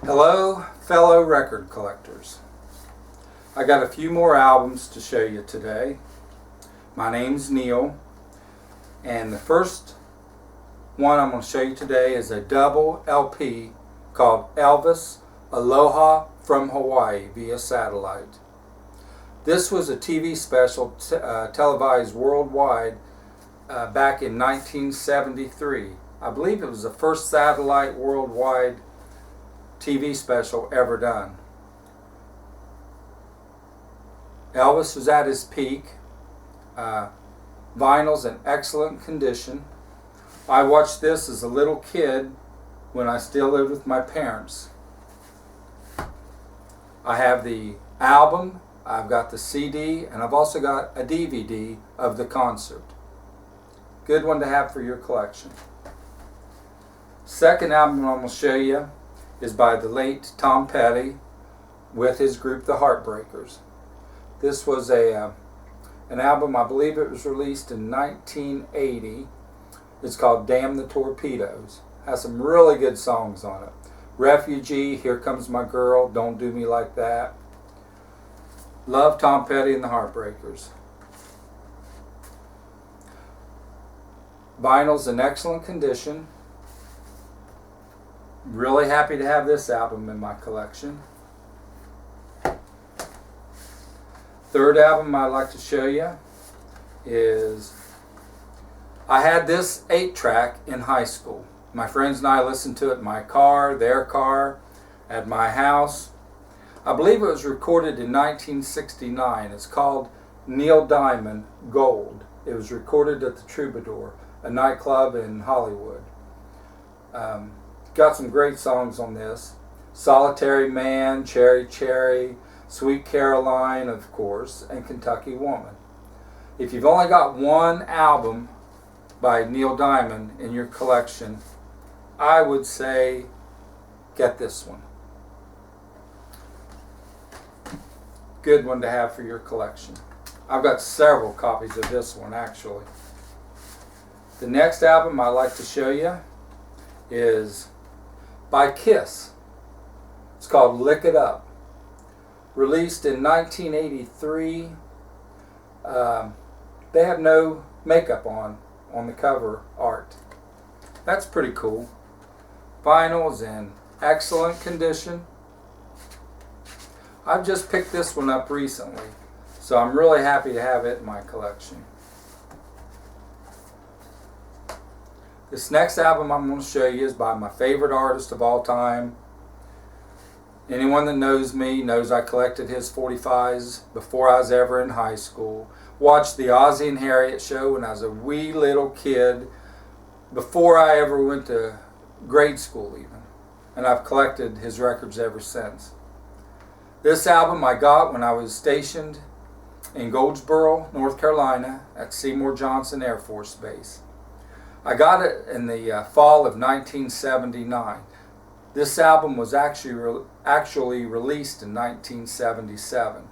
Hello, fellow record collectors. I got a few more albums to show you today. My name's Neale, and the first one I'm going to show you today is a double LP called Elvis Aloha from Hawaii via satellite. This was a TV special televised worldwide back in 1973. I believe it was the first satellite worldwide TV special ever done. Elvis was at his peak. Vinyl's in excellent condition. I watched this as a little kid when I still lived with my parents. I have the album, I've got the CD, and I've also got a DVD of the concert. Good one to have for your collection. Second album I'm going to show you is by the late Tom Petty with his group The Heartbreakers. This was an album, I believe it was released in 1980. It's called Damn the Torpedoes. Has some really good songs on it. Refugee, Here Comes My Girl, Don't Do Me Like That. Love Tom Petty and the Heartbreakers. Vinyl's in excellent condition. Really happy to have this album in my collection. Third album I'd like to show you is, I had this 8-track in high school. My friends and I listened to it in my car, their car, at my house. I believe it was recorded in 1969. It's called Neil Diamond Gold. It was recorded at the Troubadour, a nightclub in Hollywood. Got some great songs on this. Solitary Man, Cherry Cherry, Sweet Caroline, of course, and Kentucky Woman. If you've only got one album by Neil Diamond in your collection, I would say get this one. Good one to have for your collection. I've got several copies of this one actually. The next album I'd like to show you is by Kiss. It's called Lick It Up. Released in 1983. They have no makeup on the cover art. That's pretty cool. Vinyl's in excellent condition. I've just picked this one up recently, so I'm really happy to have it in my collection. This next album I'm going to show you is by my favorite artist of all time. Anyone that knows me knows I collected his 45s before I was ever in high school. Watched the Ozzie and Harriet show when I was a wee little kid, before I ever went to grade school even. And I've collected his records ever since. This album I got when I was stationed in Goldsboro, North Carolina at Seymour Johnson Air Force Base. I got it in the fall of 1979. This album was actually released in 1977,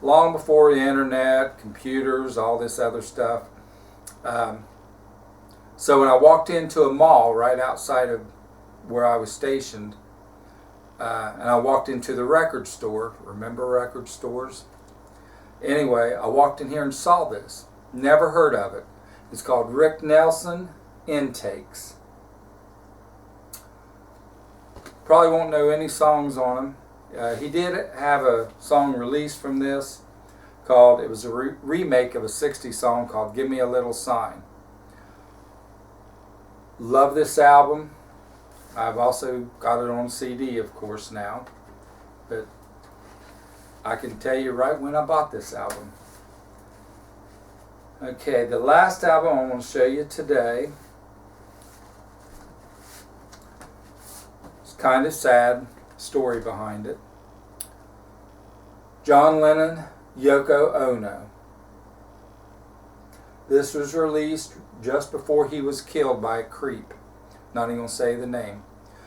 long before the internet, computers, all this other stuff. So when I walked into a mall right outside of where I was stationed, and I walked into the record store, remember record stores? Anyway, I walked in here and saw this. Never heard of it. It's called Rick Nelson Intakes. Probably won't know any songs on him. He did have a song released from this called, it was a remake of a 60s song called Give Me a Little Sign. Love this album. I've also got it on CD, of course, now. But I can tell you right when I bought this album. Okay, the last album I'm going to show you today. It's kind of sad story behind it. John Lennon, Yoko Ono. This was released just before he was killed by a creep. Not even going to say the name.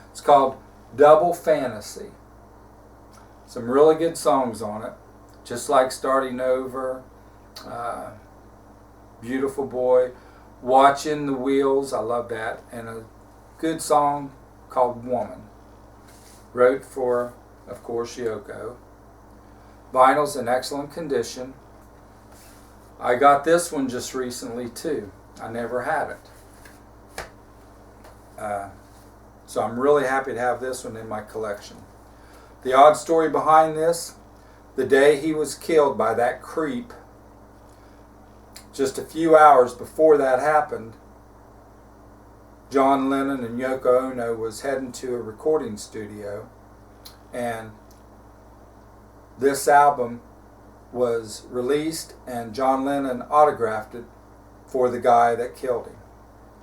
It's called Double Fantasy. Some really good songs on it. Just like Starting Over, Beautiful Boy, Watching the Wheels, I love that, and a good song called Woman. Wrote for, of course, Yoko. Vinyl's in excellent condition. I got this one just recently too. I never had it. So I'm really happy to have this one in my collection. The odd story behind this, the day he was killed by that creep, just a few hours before that happened, John Lennon and Yoko Ono was heading to a recording studio, and this album was released and John Lennon autographed it for the guy that killed him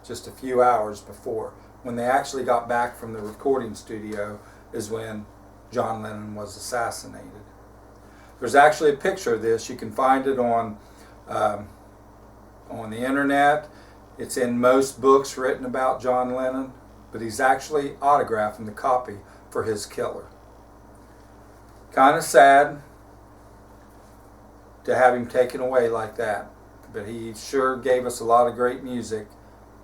just a few hours before. When they actually got back from the recording studio is when John Lennon was assassinated. There's actually a picture of this. You can find it on the internet. It's in most books written about John Lennon, but he's actually autographing the copy for his killer. Kind of sad to have him taken away like that, but he sure gave us a lot of great music,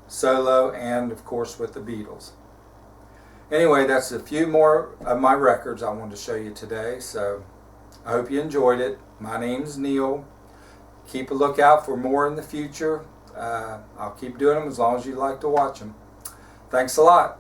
solo and of course with the Beatles. Anyway, that's a few more of my records I wanted to show you today, so I hope you enjoyed it. My name's Neale. Keep a lookout for more in the future. I'll keep doing them as long as you like to watch them. Thanks a lot.